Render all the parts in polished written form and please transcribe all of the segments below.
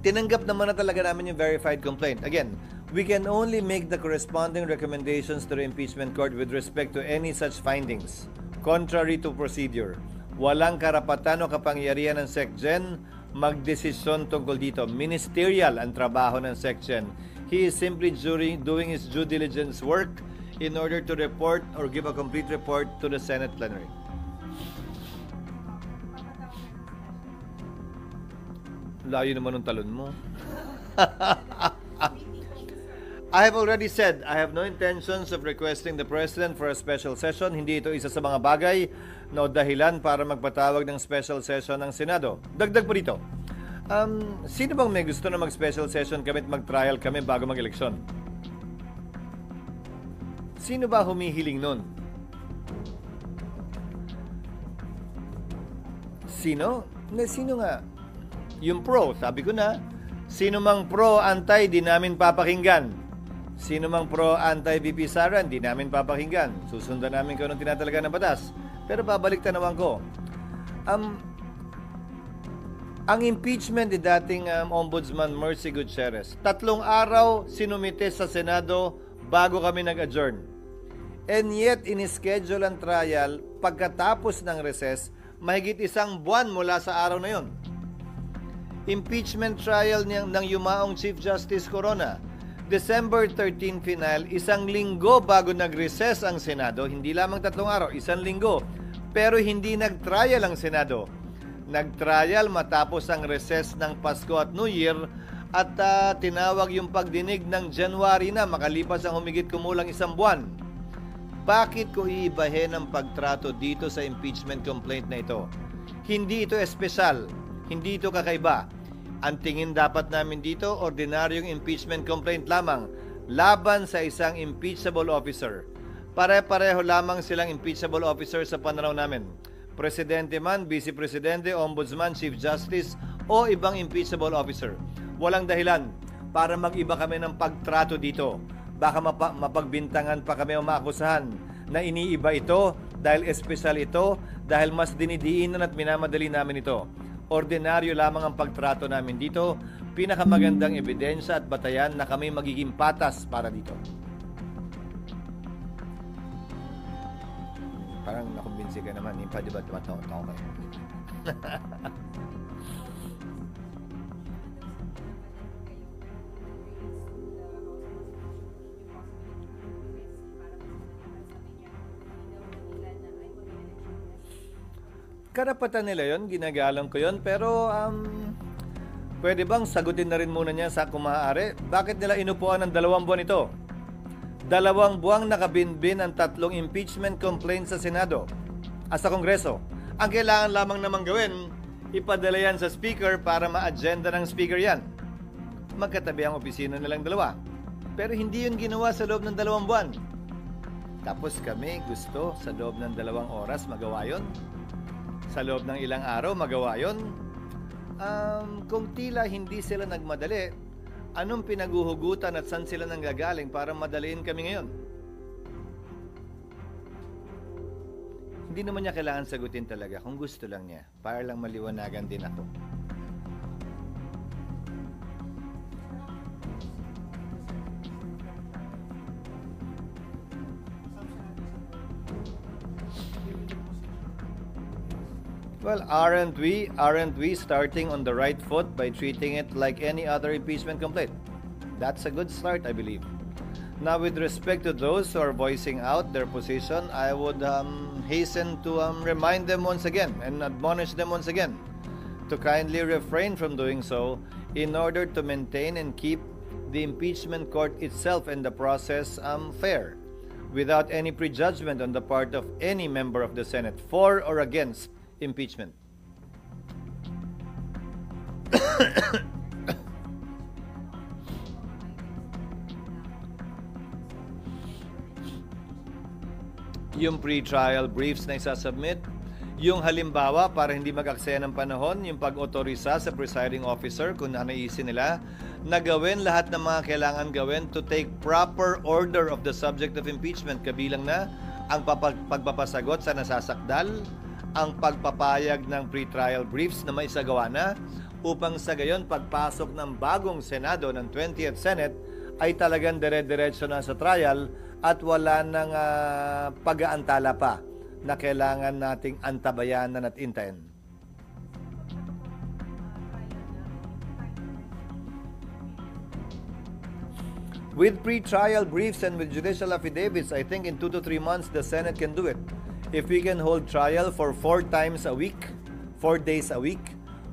Tinanggap naman na talaga namin yung verified complaint. Again, we can only make the corresponding recommendations to the impeachment court with respect to any such findings. Contrary to procedure, walang karapatan o kapangyarihan ng SecGen magdesisyon tungkol dito. Ministerial ang trabaho ng SecGen. He is simply doing his due diligence work in order to report or give a complete report to the Senate plenary. Layo naman ng talon mo. I have already said, I have no intentions of requesting the President for a special session. Hindi ito isa sa mga bagay na dahilan para magpatawag ng special session ng Senado. Dagdag po dito, sino bang may gusto na mag-special session kami at mag-trial kami bago mag-eleksyon? Sino ba humihiling nun? Sino? Sino nga? Yung pro, sabi ko na, sino mang pro, anti, di namin papakinggan. Sino mang pro, anti, VP Sara, di namin papakinggan. Susundan namin kung anong tinatalaga ng batas. Pero babalik tanawan ko. Ang impeachment ni dating Ombudsman Mercy Gutierrez, 3 araw sinumite sa Senado bago kami nag-adjourn. And yet, in-schedule ang trial pagkatapos ng recess, mahigit 1 buwan mula sa araw na yon. Impeachment trial ng yumaong Chief Justice Corona, December 13 final, 1 linggo bago nag-recess ang Senado, hindi lamang 3 araw, 1 linggo. Pero hindi nag-trial ang Senado. Nag-trial matapos ang recess ng Pasko at New Year at tinawag yung pagdinig ng January na, makalipas ang humigit kumulang 1 buwan. Bakit ko iibahin ang pagtrato dito sa impeachment complaint na ito? Hindi ito espesyal, hindi ito kakaiba. Ang tingin dapat namin dito, ordinaryong impeachment complaint lamang laban sa isang impeachable officer. Pare-pareho lamang silang impeachable officer sa pananaw namin. Presidente man, Vice Presidente, Ombudsman, Chief Justice o ibang impeachable officer. Walang dahilan para mag-iba kami ng pagtrato dito. Baka mapagbintangan pa kami o maakusahan na iniiba ito dahil espesyal ito, dahil mas dinidiinan at minamadali namin ito. Ordinaryo lamang ang pagtrato namin dito, pinakamagandang ebidensya at batayan na kami magiging patas para dito. Parang nakumbinsi ka naman, hindi pa diba tumatawa kayo? Karapatan nila yon, ginagalang ko yon, pero pwede bang sagutin na rin muna niya sa kumaaari? Bakit nila inupuan ng 2 buwan ito? 2 buwang nakabinbin ang 3 impeachment complaints sa Senado at sa Kongreso. Ang kailangan lamang namang gawin, ipadala yan sa Speaker para ma-agenda ng Speaker yan. Magkatabi ang opisina nilang 2. Pero hindi yun ginawa sa loob ng 2 buwan. Tapos kami gusto sa loob ng 2 oras magawa yun. Sa loob ng ilang araw, magawa yun. Kung tila hindi sila nagmadali, anong pinaguhugutan at saan sila nanggagaling para madaliin kami ngayon? Hindi naman niya kailangan sagutin talaga kung gusto lang niya, para lang maliwanagan din ako. Well, aren't we starting on the right foot by treating it like any other impeachment complaint? That's a good start, I believe. Now, with respect to those who are voicing out their position, I would hasten to remind them once again and admonish them once again to kindly refrain from doing so in order to maintain and keep the impeachment court itself and the process fair, without any prejudgment on the part of any member of the Senate for or against impeachment. Yung pre-trial briefs na isasubmit, yung halimbawa para hindi mag-aksaya ng panahon, yung pag-otorisa sa presiding officer kung naisin nila na gawin lahat ng mga kailangan gawin to take proper order of the subject of impeachment, kabilang na ang pagpapasagot sa nasasakdal, ang pagpapayag ng pre-trial briefs na maisagawa na, upang sa gayon pagpasok ng bagong Senado ng 20th Senate ay talagang dire-diretso na sa trial at wala nang pag-aantala pa na kailangan nating antabayanan at intayin. With pre-trial briefs and with judicial affidavits, I think in 2 to 3 months, the Senate can do it. If we can hold trial for 4 times a week, 4 days a week,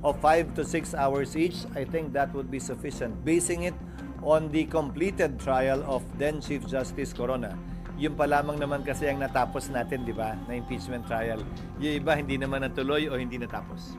of 5 to 6 hours each, I think that would be sufficient. Basing it on the completed trial of then Chief Justice Corona. Yung pa lamang naman kasi ang natapos natin, di ba, na impeachment trial. Yung iba, hindi naman natuloy o hindi natapos.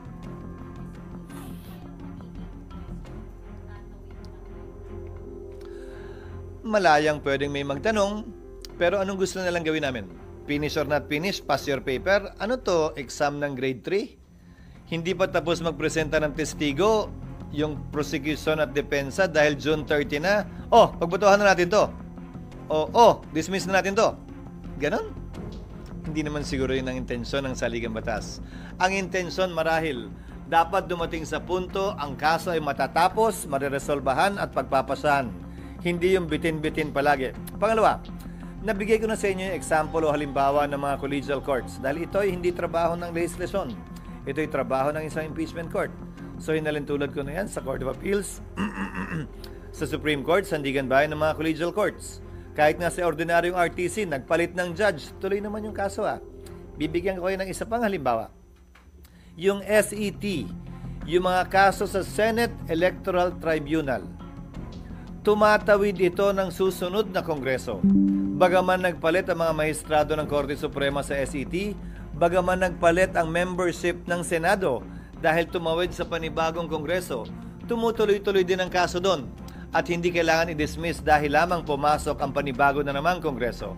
Malayang pwedeng may magtanong, pero anong gusto nilang gawin namin? Finish or not finish? Pass your paper? Ano to? Exam ng grade 3? Hindi pa tapos magpresenta ng testigo yung prosecution at depensa dahil June 30 na. Oh, pagbotohan na natin to. Dismiss na natin to. Ganon? Hindi naman siguro yun ang intensyon ng saligang batas. Ang intensyon marahil, dapat dumating sa punto ang kaso ay matatapos, mariresolbahan at pagpapasahan. Hindi yung bitin-bitin palagi. Pangalawa, nabigay ko na sa inyo yung example o halimbawa ng mga collegial courts dahil ito ay hindi trabaho ng legislasyon. Ito ay trabaho ng isang impeachment court. So, hinalintulad ko na yan sa Court of Appeals, sa Supreme Court, sandigan bayan ng mga collegial courts. Kahit nga sa ordinaryong RTC, nagpalit ng judge, tuloy naman yung kaso. Bibigyan ko kayo ng isa pang halimbawa. Yung SET, yung mga kaso sa Senate Electoral Tribunal. Tumatawid ito ng susunod na Kongreso. Bagaman nagpalit ang mga maestrado ng Korte Suprema sa SET, bagaman nagpalit ang membership ng Senado dahil tumawid sa panibagong Kongreso, tumutuloy-tuloy din ang kaso doon at hindi kailangan i-dismiss dahil lamang pumasok ang panibago na namang Kongreso.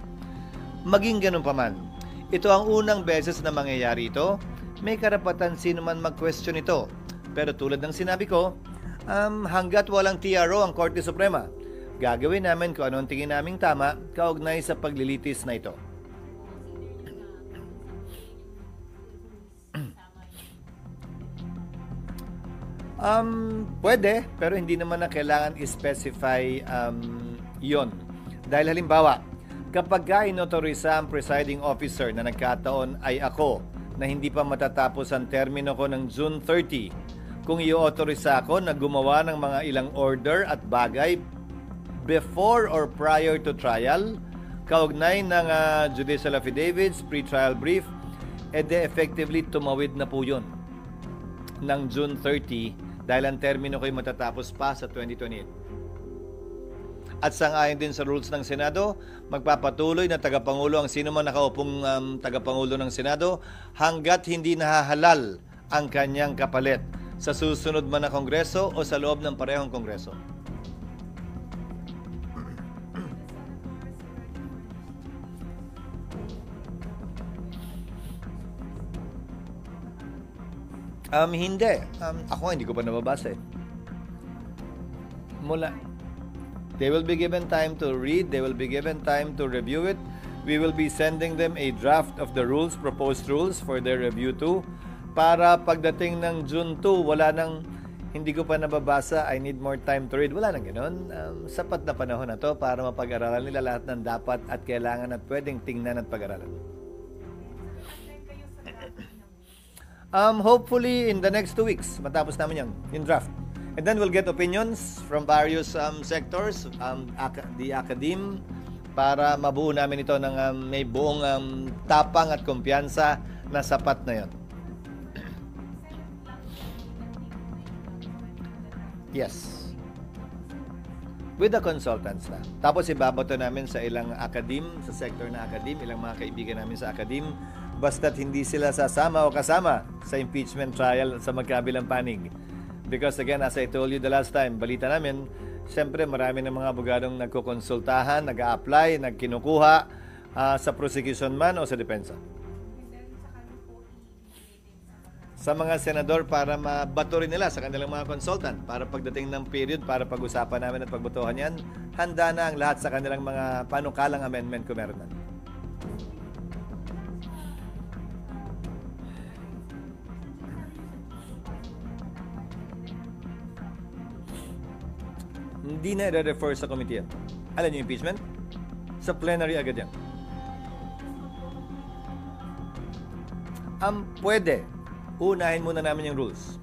Maging ganun pa man, ito ang unang beses na mangyayari ito, may karapatan sino man mag-question ito. Pero tulad ng sinabi ko, hanggat walang TRO ang Korte Suprema, gagawin namin kung ano ang tingin naming tama kaugnay sa paglilitis na ito. Pwede, pero hindi naman na kailangan i-specify yon. Dahil halimbawa, kapag inotorisa ang presiding officer na nagkataon ay ako na hindi pa matatapos ang termino ko ng June 30, kung i-authorize ako na gumawa ng mga ilang order at bagay before or prior to trial, kaugnay ng judicial affidavits, pre-trial brief, edi effectively tumawid na po yun ng June 30 dahil ang termino ko'y matatapos pa sa 2028. At sangayon din sa rules ng Senado, magpapatuloy na tagapangulo ang sino man nakaupong tagapangulo ng Senado hanggat hindi nahahalal ang kanyang kapalit sa susunod man na Kongreso o sa loob ng parehong Kongreso. Hindi. Ako hindi ko pa nababasa eh. They will be given time to read, they will be given time to review it. We will be sending them a draft of the rules, proposed rules for their review too. Para pagdating ng June 2, wala nang, hindi ko pa nababasa, I need more time to read. Wala nang ganoon. Sapat na panahon na to para mapag-aralan nila lahat ng dapat at kailangan at pwedeng tingnan at pag-aralan. Hopefully, in the next 2 weeks, matapos namin yung draft. And then we'll get opinions from various sectors, the academe, para mabuo namin ito ng may buong tapang at kumpiyansa na sapat na yon. Yes. With the consultants na. Tapos ibabato namin sa ilang academe, sa sector na academe, ilang mga kaibigan namin sa academe, basta't hindi sila sasama o kasama sa impeachment trial sa magkabilang panig. Because again, as I told you the last time, balita namin, siyempre marami ng mga abogadong nagkukonsultahan, nag-a-apply, nagkinukuha sa prosecution man o sa depensa. Sa mga senador para mabato rin nila sa kanilang mga consultant para pagdating ng period para pag-usapan namin at pagbotohan yan, handa na ang lahat sa kanilang mga panukalang amendment kung meron na. Hindi na i-refer sa committee yan. Alam niyo impeachment? Sa plenary agad yan. Pwede. Unahin muna namin yung rules.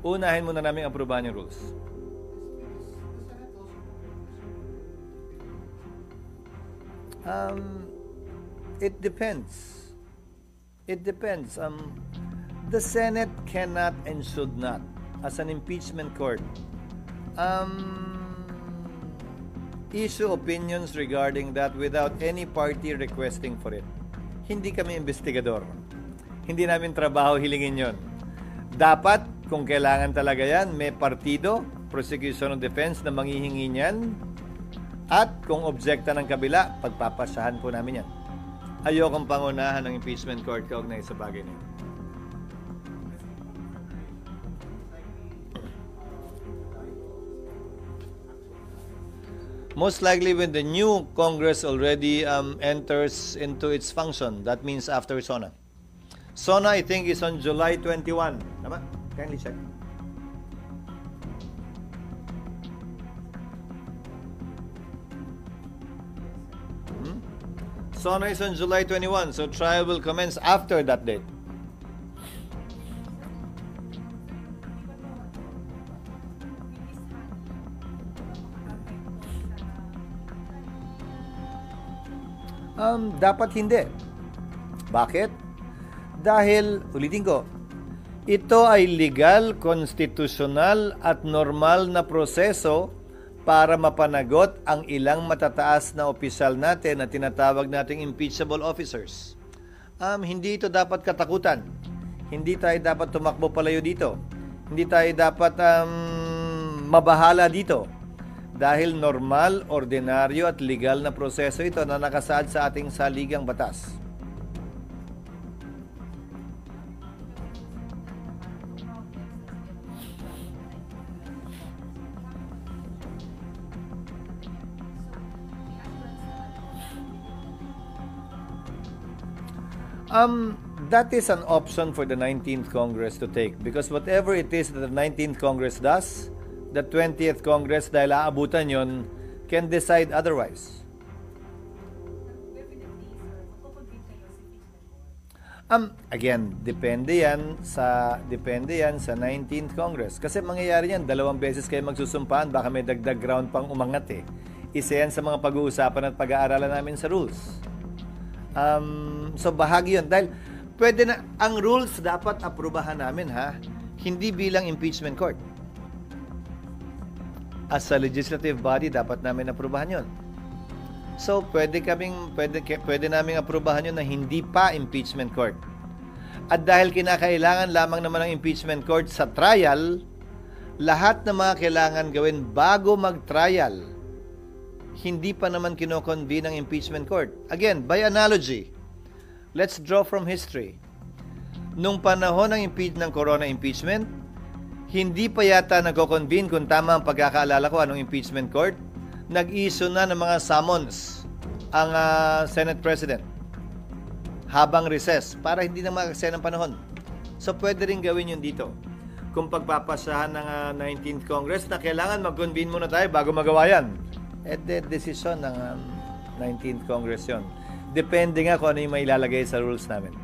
Unahin muna namin aprobahan yung rules. It depends. It depends. The Senate cannot and should not, as an impeachment court, issue opinions regarding that without any party requesting for it. Hindi kami investigador. Hindi namin trabaho hilingin yon. Dapat, kung kailangan talaga yan, may partido, prosecution of defense na manghihingi niyan, at kung objekta ng kabila, pagpapasahan po namin yan. Ayokong pangunahan ng impeachment court kaugnay sa bagay na yun. Most likely when the new Congress already enters into its function. That means after SONA. SONA, I think, is on July 21. Tama? Kindly check. SONA is on July 21, so trial will commence after that date. Dapat hindi. Bakit? Dahil, ulitin ko, ito ay legal, konstitusyonal at normal na proseso para mapanagot ang ilang matataas na opisyal natin na tinatawag nating impeachable officers. Hindi ito dapat katakutan. Hindi tayo dapat tumakbo palayo dito. Hindi tayo dapat mabahala dito. Dahil normal, ordinaryo at legal na proseso ito na nakasaad sa ating saligang batas. That is an option for the 19th Congress to take because whatever it is that the 19th Congress does, the 20th Congress, dahil aabutan yon, can decide otherwise. Again, depende yan sa 19th Congress. Kasi mangyayari yan, 2 beses kayo magsusumpahan, baka may dagdag ground pang umangat eh. Isa yan sa mga pag-uusapan at pag-aaralan namin sa rules. So bahagi yun. Dahil pwede na, ang rules dapat aprubahan namin ha, hindi bilang impeachment court. As a legislative body, dapat namin aprubahan yun. So pwede naming aprubahan yun na hindi pa impeachment court. At dahil kinakailangan lamang naman ng impeachment court sa trial, lahat ng mga kailangan gawin bago mag-trial, hindi pa naman kinoconvene ng impeachment court. Again, by analogy, let's draw from history. Nung panahon ng corona impeachment, hindi pa yata nagko-convene, kung tama ang pagkakaalala ko, anong impeachment court, nag-issue na ng mga summons ang Senate President habang recess para hindi na makaksaya ng panahon. So pwede rin gawin yun dito. Kung pagpapasahan ng 19th Congress na kailangan mag-convene muna tayo bago magawa yan, desisyon ng 19th Congress yun. Depende nga kung ano yung mailalagay sa rules namin.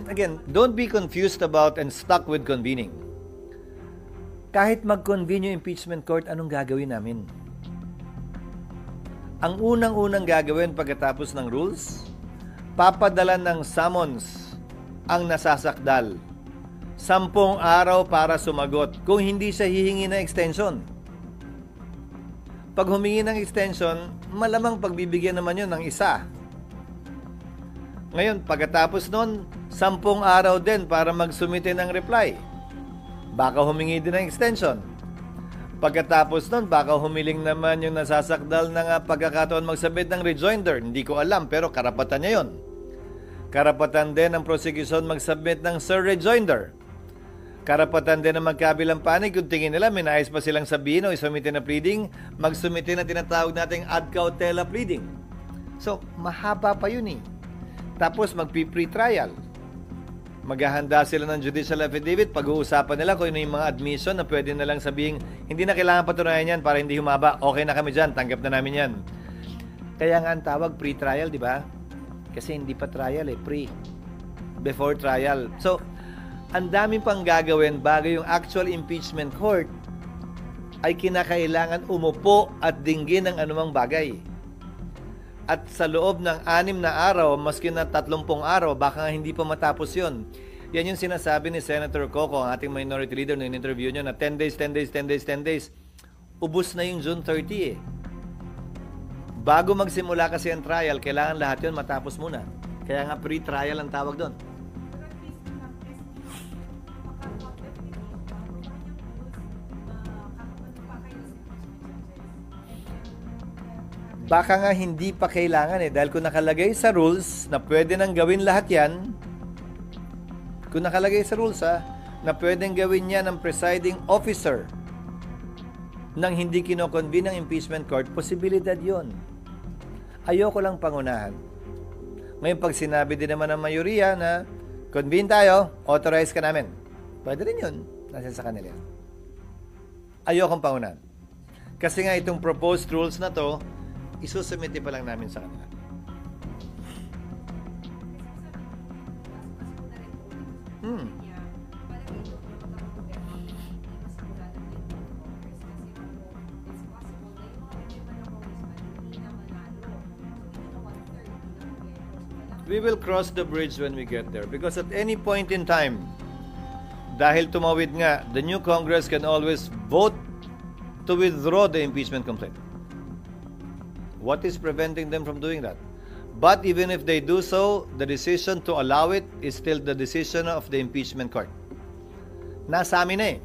Again, don't be confused about and stuck with convening. Kahit mag-convene yung impeachment court, anong gagawin namin? Ang unang-unang gagawin pagkatapos ng rules, papadalan ng summons ang nasasakdal. 10 araw para sumagot kung hindi siya hihingi ng extension. Pag humingi ng extension, malamang pagbibigyan naman yun ng isa. Ngayon, pagkatapos nun, 10 araw din para magsumite ng reply. Baka humingi din ng extension. Pagkatapos nun, baka humiling naman yung nasasakdal ng pagkakataon magsabit ng rejoinder. Hindi ko alam, pero karapatan niya yun. Karapatan din ng prosecution mag-submit ng rejoinder. Karapatan din ng magkabilang panig kung tingin nila may nais pa silang sabihin o isumite na pleading, magsumite na tinatawag nating ad cautela pleading. So, mahaba pa yun eh. Tapos magpi-pre-trial. Maghahanda sila ng judicial affidavit, pag-uusapan nila kung ano yung mga admission na pwede na lang sabihin, hindi na kailangan patunayan yan para hindi humaba. Okay na kami dyan, tanggap na namin yan. Kaya nga ang tawag pre-trial, di ba? Kasi hindi pa trial pre. Before trial. So, ang daming pang gagawin bago yung actual impeachment court ay kinakailangan umupo at dinggin ng anumang bagay. At sa loob ng 6 na araw, maski na 30 araw, baka nga hindi pa matapos yun. Yan yung sinasabi ni Senator Coco, ang ating minority leader, na in-interview niya na 10 days. Ubus na yung June 30 Bago magsimula kasi ang trial, kailangan lahat yun matapos muna. Kaya nga pre-trial ang tawag doon. Baka nga hindi pa kailangan dahil kung nakalagay sa rules na pwede nang gawin lahat yan, kung nakalagay sa rules na pwedeng gawin yan ng presiding officer nang hindi kinoconvene ng impeachment court, posibilidad yon. Ayoko lang pangunahan. Ngayon pag sinabi din naman ng mayoriya na convene tayo, authorize ka namin, pwede rin yun. Nasa sa kanila. Ayokong pangunahan. Kasi nga itong proposed rules na to, isusumite pa lang namin sa kanila. We will cross the bridge when we get there because at any point in time, dahil tumawid nga, the new Congress can always vote to withdraw the impeachment complaint. What is preventing them from doing that? But even if they do so, the decision to allow it is still the decision of the impeachment court. Nasa amin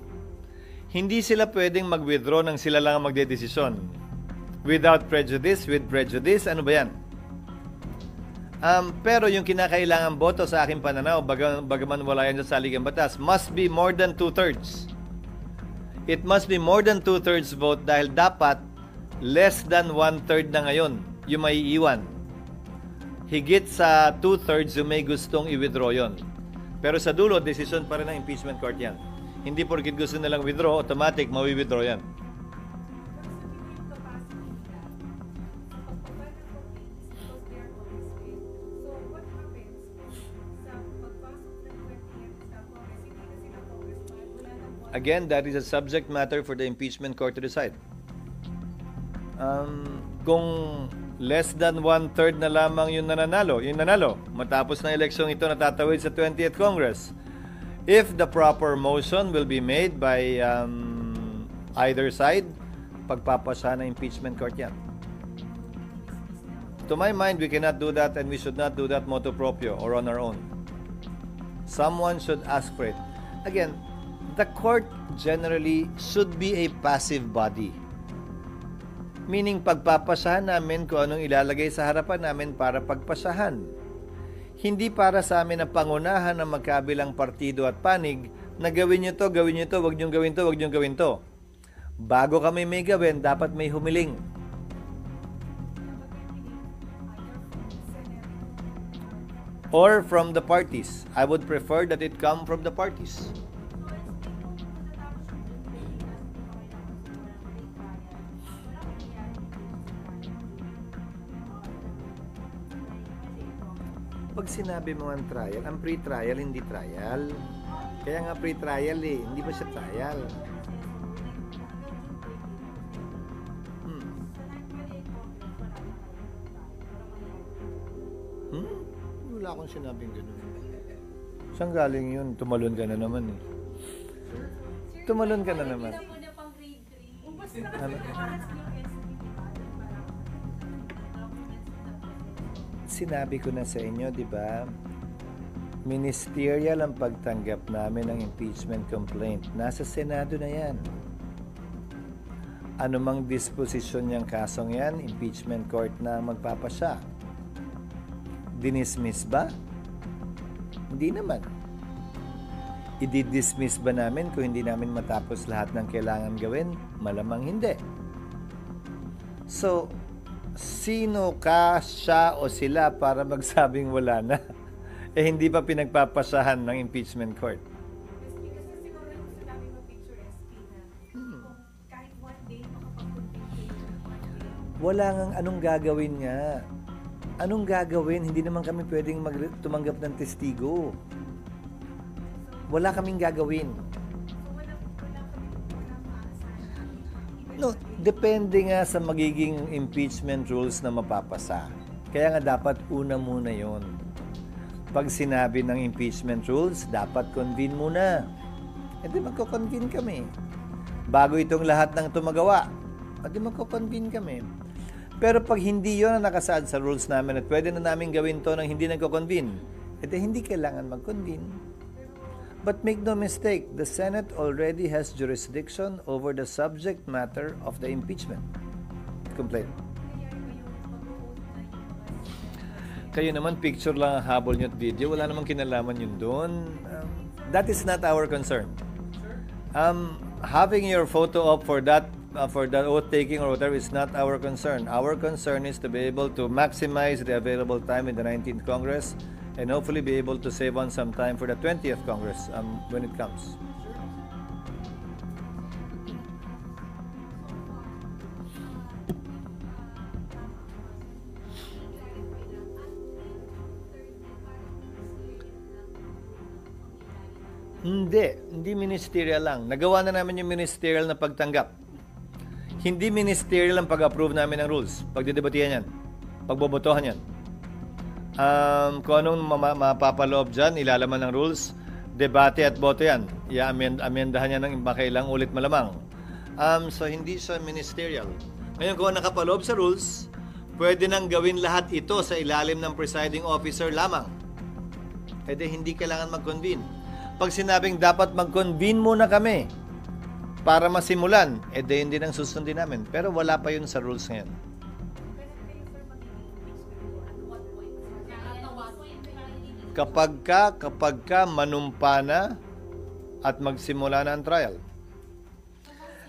Hindi sila pwedeng mag-withdraw nang sila lang ang magdedesisyon. Without prejudice, with prejudice, ano ba yan? Pero yung kinakailangan boto sa aking pananaw, bagaman wala yan sa saligang batas, must be more than 2/3. It must be more than 2/3 vote dahil dapat less than 1/3 na ngayon yung may iiwan. Higit sa 2/3 yung may gustong i-withdraw yon. Pero sa dulo, decision pa rin ng impeachment court yan. Hindi porkit gusto nilang withdraw, automatic mawi-withdraw yan. Again, that is a subject matter for the impeachment court to decide. Kung less than 1/3 na lamang yung nanalo, matapos na eleksyong ito natatawid sa 20th Congress, if the proper motion will be made by either side, pagpapasa ng impeachment court yan. To my mind, we cannot do that and we should not do that motu proprio or on our own. Someone should ask for it. Again, the court generally should be a passive body. Meaning, pagpapasahan namin kung anong ilalagay sa harapan namin para pagpasahan. Hindi para sa amin ang pangunahan ng magkabilang partido at panig na gawin nyo to, wag nyo gawin to. Bago kami may gawin, dapat may humiling. Or from the parties. I would prefer that it come from the parties. Pag sinabi mo ang trial, ang pre-trial hindi trial. Kaya nga pre-trial hindi ba siya trial? Wala akong sinabing gano'n. Saan galing yun? Tumalon ka na naman Tumalon ka na naman. Ano? Sinabi ko na sa inyo, di ba? Ministerial ang pagtanggap namin ng impeachment complaint. Nasa Senado na yan. Anumang disposisyon niyang kasong yan, impeachment court na magpapasya. Dinismiss ba? Hindi naman. I-dismiss ba namin kung hindi namin matapos lahat ng kailangan gawin? Malamang hindi. So, Sino ka, siya o sila para magsabing wala na? Eh hindi pa pinagpapasahan ng impeachment court. Because kasi mga sinabi mo picture SP na kahit one day makapag-convict one day. Wala ngang anong gagawin nga. Anong gagawin? Hindi naman kami pwedeng tumanggap ng testigo. Wala kaming gagawin. So wala maasahan. No, depende nga sa magiging impeachment rules na mapapasa. Kaya nga dapat una muna yon. Pag sinabi ng impeachment rules, dapat convene muna. E di magko-convene kami. Bago itong lahat ng tumagawa, e di magko-convene kami. Pero pag hindi yon ang nakasaad sa rules namin at pwede na namin gawin to nang hindi nagko-convene, e di hindi kailangan mag-convene. But make no mistake, the Senate already has jurisdiction over the subject matter of the impeachment complaint. Kayo naman, picture lang ang habol nyo at video. Wala namang kinalaman yun doon. That is not our concern. Having your photo up for that oath taking or whatever is not our concern. Our concern is to be able to maximize the available time in the 19th Congress and hopefully be able to save on some time for the 20th Congress when it comes. Hindi ministerial lang. Nagawa na namin yung ministerial na pagtanggap. Hindi ministerial ang pag-approve namin ng rules. Pagdidebatihan yan. Pagbobotohan yan. Kung anong mapapaloob dyan, ilalaman ng rules, debate at boto yan. Amendahan yan ng makailang ulit malamang. So, hindi siya ministerial. Ngayon, kung nakapaloob sa rules, pwede nang gawin lahat ito sa ilalim ng presiding officer lamang. Pwede hindi kailangan mag-convene. Pag sinabing dapat mag-convene muna kami para masimulan, yun din ang susundin namin. Pero wala pa yun sa rules ngayon. Kapag ka manumpa na at magsimula na ang trial.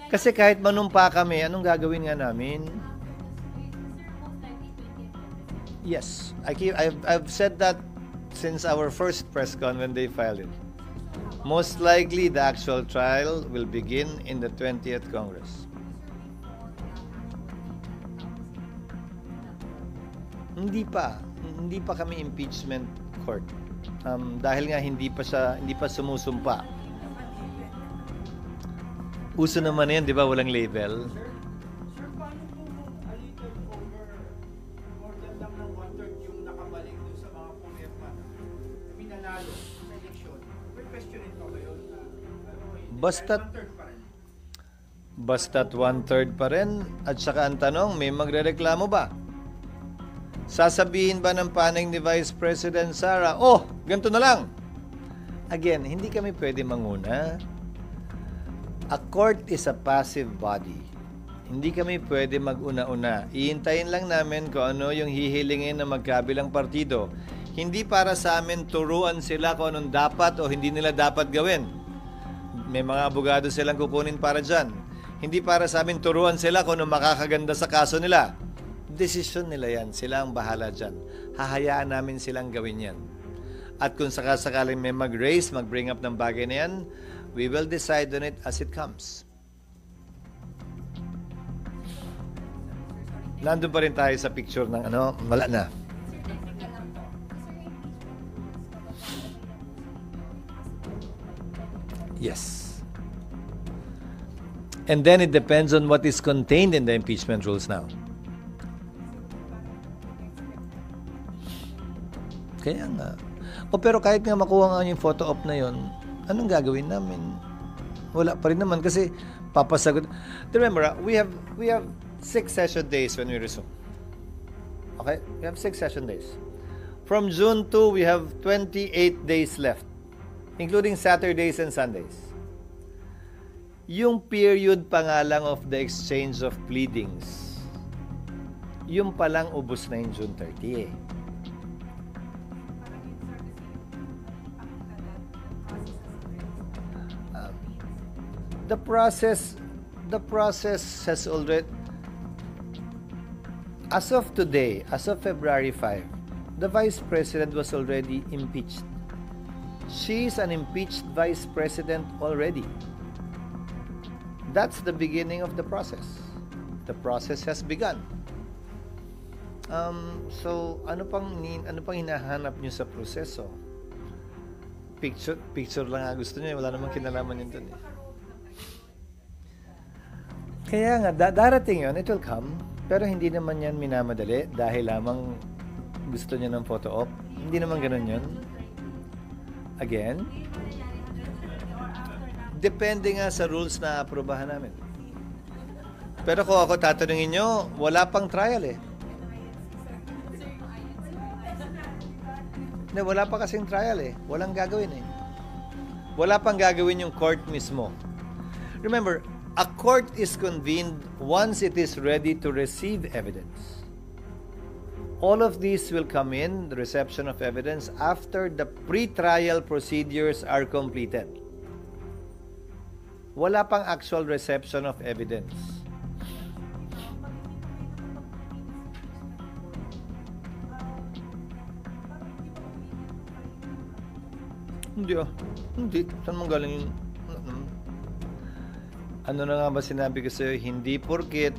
Kasi kahit manumpa kami, anong gagawin nga namin? Yes. I've said that since our first press con when they filed it. Most likely, the actual trial will begin in the 20th Congress. Hindi pa kami impeachment court. Dahil nga hindi pa sumusumpa. Uso naman 'yan, 'di ba? Walang label. Sir, paano po a little more than lang ng one-third yung nakabalik dun sa mga pumirma na minanalo sa eleksyon? May questionin pa ba yun? Basta't one-third pa rin. At saka ang tanong, may magrereklamo ba? Sasabihin ba ng panig ni Vice President Sara, oh, ganito na lang. Again, hindi kami pwede manguna. A court is a passive body. Hindi kami pwede mag-una-una. Ihintayin lang namin kung ano yung hihilingin ng magkabilang partido. Hindi para sa amin turuan sila kung anong dapat o hindi nila dapat gawin. May mga abogado silang kukunin para dyan. Hindi para sa amin turuan sila kung anong makakaganda sa kaso nila. Desisyon nila yan. Sila ang bahala dyan. Hahayaan namin silang gawin yan. At kung sakasakaling may mag-raise, mag-bring up ng bagay na yan, we will decide on it as it comes. Nandun pa rin tayo sa picture ng wala na. Yes. And then it depends on what is contained in the impeachment rules now. Kaya nga. Pero kahit nga makuha nga yung photo op na yon, anong gagawin namin? Wala pa rin naman kasi papasagot. Remember, we have 6 session days when we resume. Okay? We have 6 session days. From June 2, we have 28 days left, including Saturdays and Sundays. Yung period pa nga lang of the exchange of pleadings, yung palang ubos na yung June 30 eh. The process has already, As of today, as of February 5, the Vice President was already impeached. She's an impeached Vice President already. That's the beginning of the process. The process has begun. So, ano pang hinahanap niyo sa proseso? Picture lang nga gusto niyo, wala namang kinalaman yun dun eh. Kaya nga, darating yun, it will come. Pero hindi naman yan minamadali dahil lamang gusto niya ng photo op. Hindi naman ganun yun. Again, depende nga sa rules na aprobahan namin. Pero kung ako tatanungin nyo, wala pang trial eh. Hindi, wala pa kasing trial eh. Walang gagawin eh. Wala pang gagawin yung court mismo. Remember, a court is convened once it is ready to receive evidence. All of these will come in, the reception of evidence, after the pre-trial procedures are completed. Wala pang actual reception of evidence. Hindi. Saan mong galing yun? Ano na nga ba sinabi ko sa'yo? Hindi porket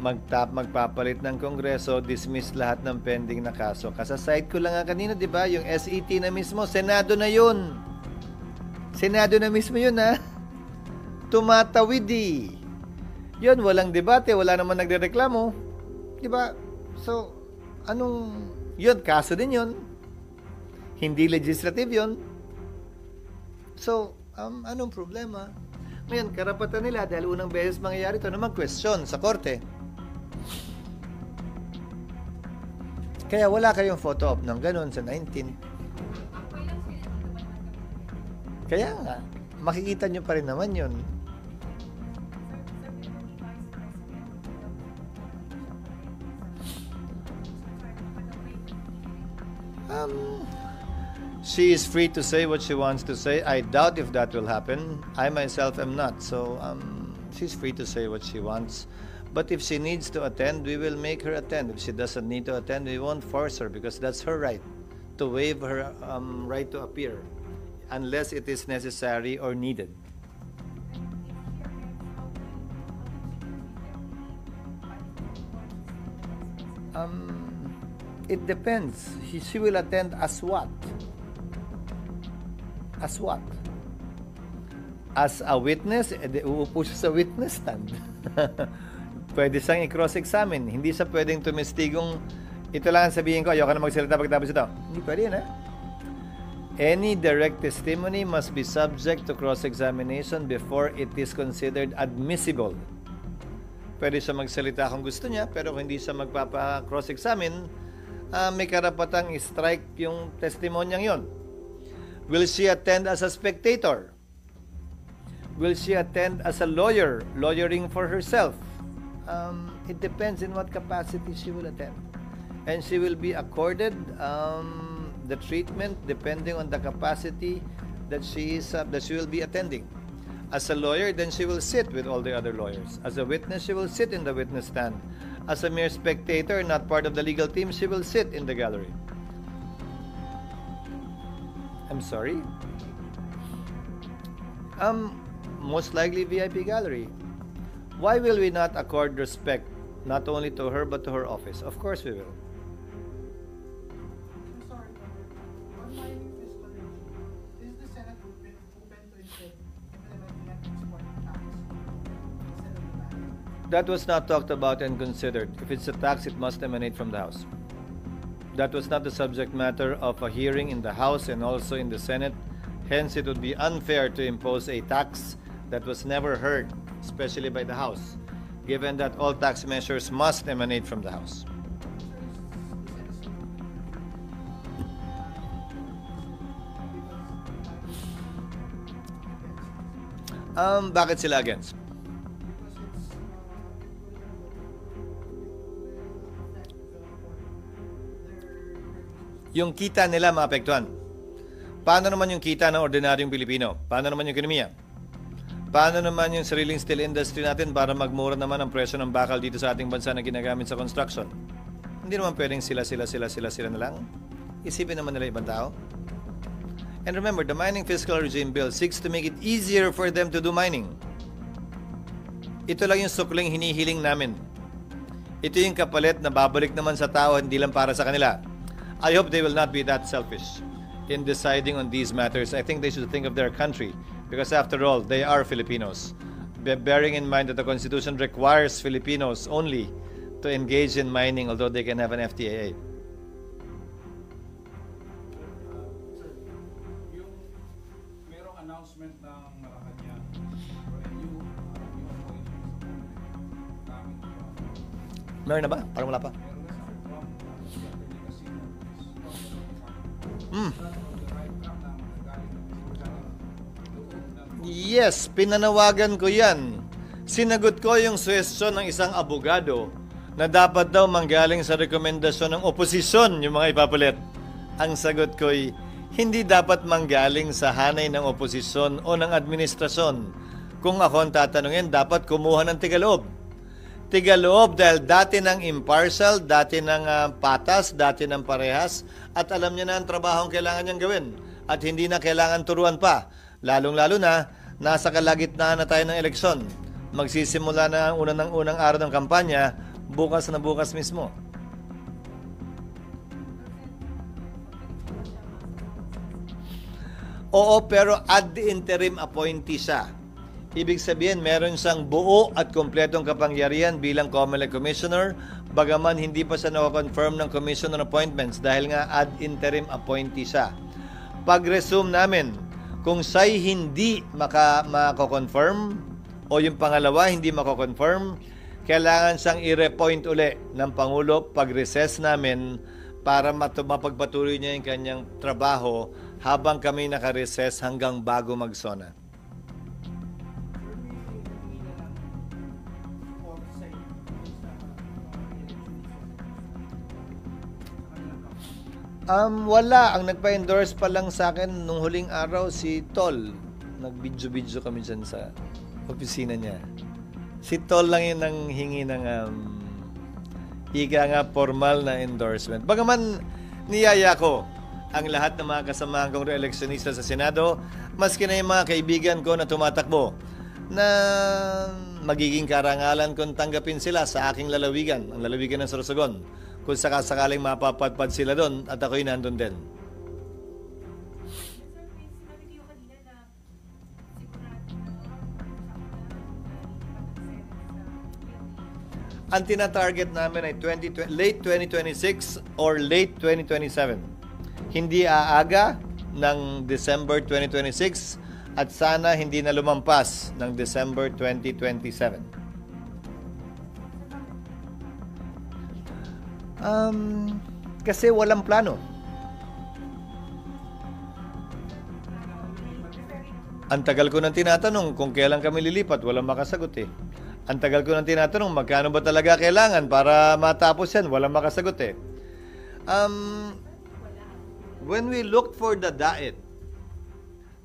magpapalit ng Kongreso, dismiss lahat ng pending na kaso. Kasaside ko lang nga kanina, di ba? Yung SET na mismo, Senado na yun. Senado na mismo yun, ha? Tumatawid, eh. Yun, walang debate, wala naman nagrereklamo. Di ba? So, yun, kaso din yun. Hindi legislative yun. So, anong problema? Ngayon, karapatan nila dahil unang beses mangyayari ito na mag-question sa korte. Kaya wala kayong photo op ng ganun sa 19. Kaya nga, makikita nyo pa rin naman yun. She is free to say what she wants to say. I doubt if that will happen. I myself am not. So, she's free to say what she wants. But if she needs to attend, we will make her attend. If she doesn't need to attend, we won't force her because that's her right to waive her right to appear unless it is necessary or needed. It depends. She will attend as what? As what? As a witness, uupo siya sa witness stand. Pwede siyang i-cross-examine. Hindi siya pwedeng tumistigong, ito lang sabihin ko, ayoko na magsalita pagkatapos ito. Hindi pwede yun, eh? Any direct testimony must be subject to cross-examination before it is considered admissible. Pwede siya magsalita kung gusto niya, pero kung hindi siya magpapa-cross-examine, may karapatang i-strike yung testimonyang yon. Will she attend as a spectator? Will she attend as a lawyer, lawyering for herself? It depends in what capacity she will attend. And she will be accorded the treatment depending on the capacity that she will be attending. As a lawyer, then she will sit with all the other lawyers. As a witness, she will sit in the witness stand. As a mere spectator, not part of the legal team, she will sit in the gallery. I'm sorry? Most likely VIP gallery. Why will we not accord respect not only to her but to her office? Of course we will. I'm sorry, on my fiscal review, is the Senate open to implementing an export tax instead of the ban? That was not talked about and considered. If it's a tax, it must emanate from the House. That was not the subject matter of a hearing in the House and also in the Senate. Hence, it would be unfair to impose a tax that was never heard, especially by the House, given that all tax measures must emanate from the House. Bakit sila against? Yung kita nila maapektuhan. Paano naman yung kita ng ordinaryong Pilipino? Paano naman yung ekonomiya? Paano naman yung sariling steel industry natin para magmura naman ang presyo ng bakal dito sa ating bansa na ginagamit sa construction? Hindi naman pwedeng sila na lang. Isipin naman nila ibang tao. And remember, the mining fiscal regime bill seeks to make it easier for them to do mining. Ito lang yung sukling hinihiling namin. Ito yung kapalit na babalik naman sa tao, hindi lang para sa kanila. I hope they will not be that selfish in deciding on these matters. I think they should think of their country because after all, they are Filipinos. Bearing in mind that the Constitution requires Filipinos only to engage in mining although they can have an FTAA. Sir, yung merong announcement ng Malacanang for a new appointment coming from Meron na ba? Parang wala pa. meron na sa Trump Saturday Casino is Hmm. the right track na magagaling ng Yes, pinanawagan ko yan. Sinagot ko yung suwestyon ng isang abogado na dapat daw manggaling sa rekomendasyon ng oposisyon yung mga ipapalit. Ang sagot ko'y hindi dapat manggaling sa hanay ng oposisyon o ng administrasyon. Kung ako ang tatanungin, dapat kumuha ng tigaloob. Tigaloob dahil dati ng impartial, dati ng patas, dati ng parehas, at alam niya na ang trabaho ang kailangan niyang gawin. At hindi na kailangan turuan pa. Lalong-lalo na, nasa kalagitnaan na tayo ng eleksyon. Magsisimula na ang unang araw ng kampanya, bukas na bukas mismo. Oo, pero ad interim appointee siya. Ibig sabihin, meron siyang buo at kompletong kapangyarihan bilang COMELEC Commissioner, bagaman hindi pa siya nako-confirm ng Commission on Appointments dahil nga ad interim appointee siya. Pag-resume namin, kung siya'y hindi mako-confirm o yung pangalawa hindi mako-confirm, kailangan siyang i-repoint uli ng Pangulo pag-recess namin para mapagpatuloy niya yung kanyang trabaho habang kami naka-recess hanggang bago mag-SONA. Wala. Ang nagpa-endorse pa lang sa akin nung huling araw si Tol. Nag-video kami dyan sa opisina niya. Si Tol lang yun ang hingi ng ika nga formal na endorsement. Bagaman niyaya ko ang lahat ng mga kasamahan kong re-electionista sa Senado, maski na yung mga kaibigan ko na tumatakbo, na magiging karangalan kung tanggapin sila sa aking lalawigan, ang lalawigan ng Sorsogon. Kung sakasakaling mapapadpad sila doon at ako'y nandun din. Sir, may sinabi kayo kanina na sigurado na Ang tina-target namin ay late 2026 or late 2027. Hindi aaga ng December 2026 at sana hindi na lumampas ng December 2027. Kasi walang plano. Ang tagal ko nang tinatanong kung kailan kami lilipat, walang makasagot eh. Ang tagal ko nang tinatanong magkano ba talaga kailangan para matapos yan, walang makasagot eh. When we looked for the DAET,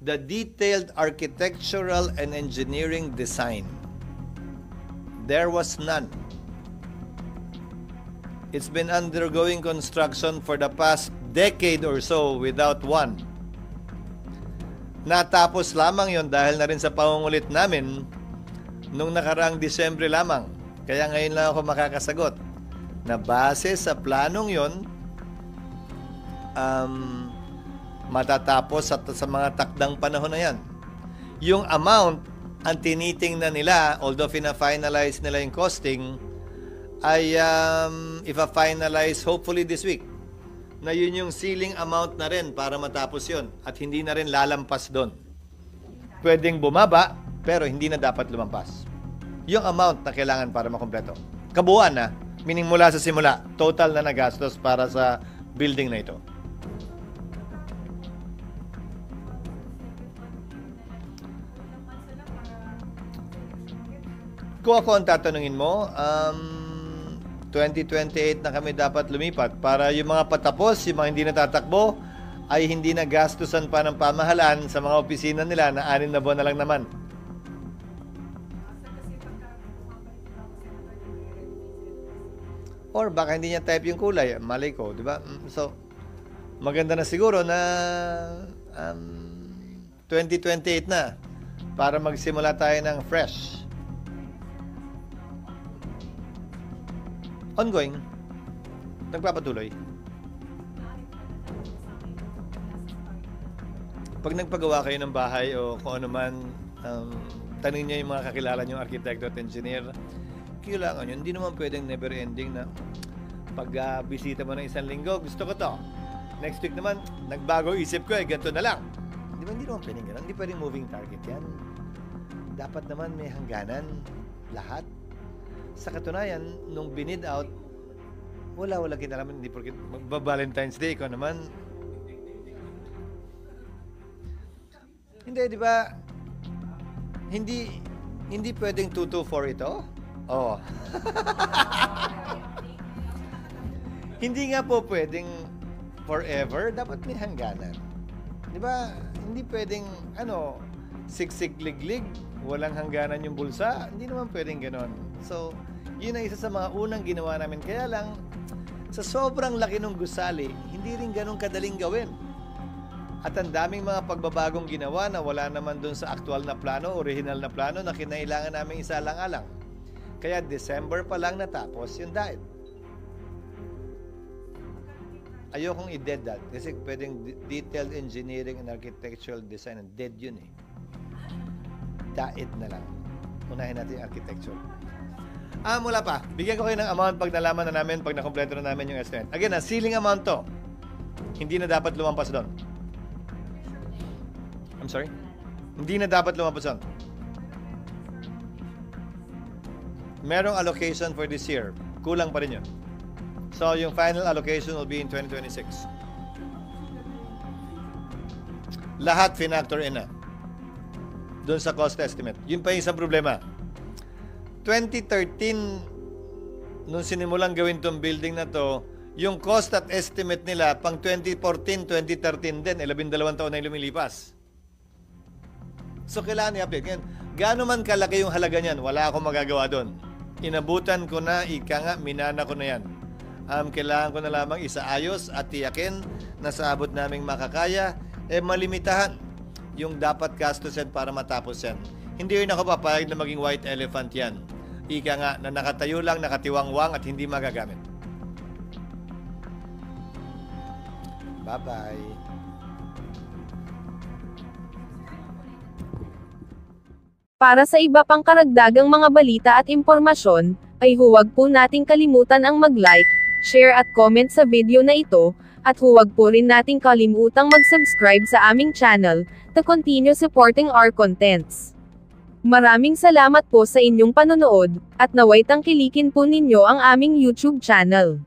the Detailed Architectural and Engineering Design, there was none. It's been undergoing construction for the past decade or so without one. Natapos lamang yon dahil na rin sa pangungulit namin nung nakaraang Disyembre lamang. Kaya ngayon lang ako makakasagot na base sa planong yon, matatapos sa mga takdang panahon na yan. Yung amount, ang tinitingnan nila, although fina-finalize nila yung costing, ay ipa-finalize hopefully this week na yun yung ceiling amount na rin para matapos yun at hindi na rin lalampas doon. Pwedeng bumaba pero hindi na dapat lumampas. Yung amount na kailangan para makumpleto. Kabuuan na, meaning mula sa simula, total na nagastos para sa building na ito. Kung ako ang tatanungin mo, 2028 na kami dapat lumipat para yung mga patapos, yung mga hindi natatakbo, ay hindi na gastusan pa ng pamahalaan sa mga opisina nila na 6 na buwan na lang naman. Or baka hindi niya type yung kulay, malay ko, di ba? So, maganda na siguro na 2028 na para magsimula tayo ng fresh. Ongoing. Nagpapatuloy. Pag nagpagawa kayo ng bahay o kung ano man, tanong niyo yung mga kakilala niyong arkitekto at engineer, kailangan yun. Hindi naman pwedeng never ending na pag bisita mo ng isang linggo, gusto ko to. Next week naman, nagbago isip ko ganito na lang. Di ba hindi naman pwedeng gano'n? Hindi pwedeng moving target yan. Dapat naman may hangganan. Lahat. Sa katunayan, nung binid out, wala kinalaman. Hindi porket magba-Valentine's Day ko naman. Hindi, di ba? Hindi pwedeng 224 ito? Oo. Hindi nga po pwedeng forever. Dapat may hangganan. Di ba? Hindi pwedeng, siksik liglig, walang hangganan yung bulsa. Hindi naman pwedeng ganon. So, yun ang isa sa mga unang ginawa namin. Kaya lang, sa sobrang laki ng gusali, hindi rin ganon kadaling gawin. At ang daming mga pagbabagong ginawa na wala naman dun sa aktual na plano, original na plano na kinailangan namin isalang-alang. Kaya December pa lang natapos yung diet. Ayokong i-dead that kasi pwedeng detailed engineering and architectural design, dead yun eh. Diet na lang. Unahin natin yung architecture. Wala pa. Bigyan ko kayo ng amount pag nalaman na namin, pag nakompleto na namin yung estimate. Again, ceiling amount to. Hindi na dapat lumampas doon. I'm sorry? Hindi na dapat lumabas doon. Merong allocation for this year. Kulang pa rin yun. So, yung final allocation will be in 2026. Lahat finactor in na. Doon sa cost estimate. Yun pa yung isang problema. 2013, nung sinimulang gawin tong building na to, yung cost at estimate nila pang 2014, 2013 din, 12 taon na yung lumilipas. So, kailangan i-update. Ngayon, gaano man kalaki yung halaga niyan, wala akong magagawa doon. Inabutan ko na, minana ko na yan. Kailangan ko na lamang isaayos at tiyakin na sa abot naming makakaya, malimitahan yung dapat gastusin para matapos yan. Hindi rin ako papayag na maging white elephant yan. Na nakatayo lang, nakatiwangwang at hindi magagamit. Bye-bye. Para sa iba pang karagdagang mga balita at impormasyon, ay huwag po nating kalimutan ang mag-like, share at comment sa video na ito, at huwag po rin nating kalimutang mag-subscribe sa aming channel, to continue supporting our contents. Maraming salamat po sa inyong panonood, at naway tangkilikin po ninyo ang aming YouTube channel.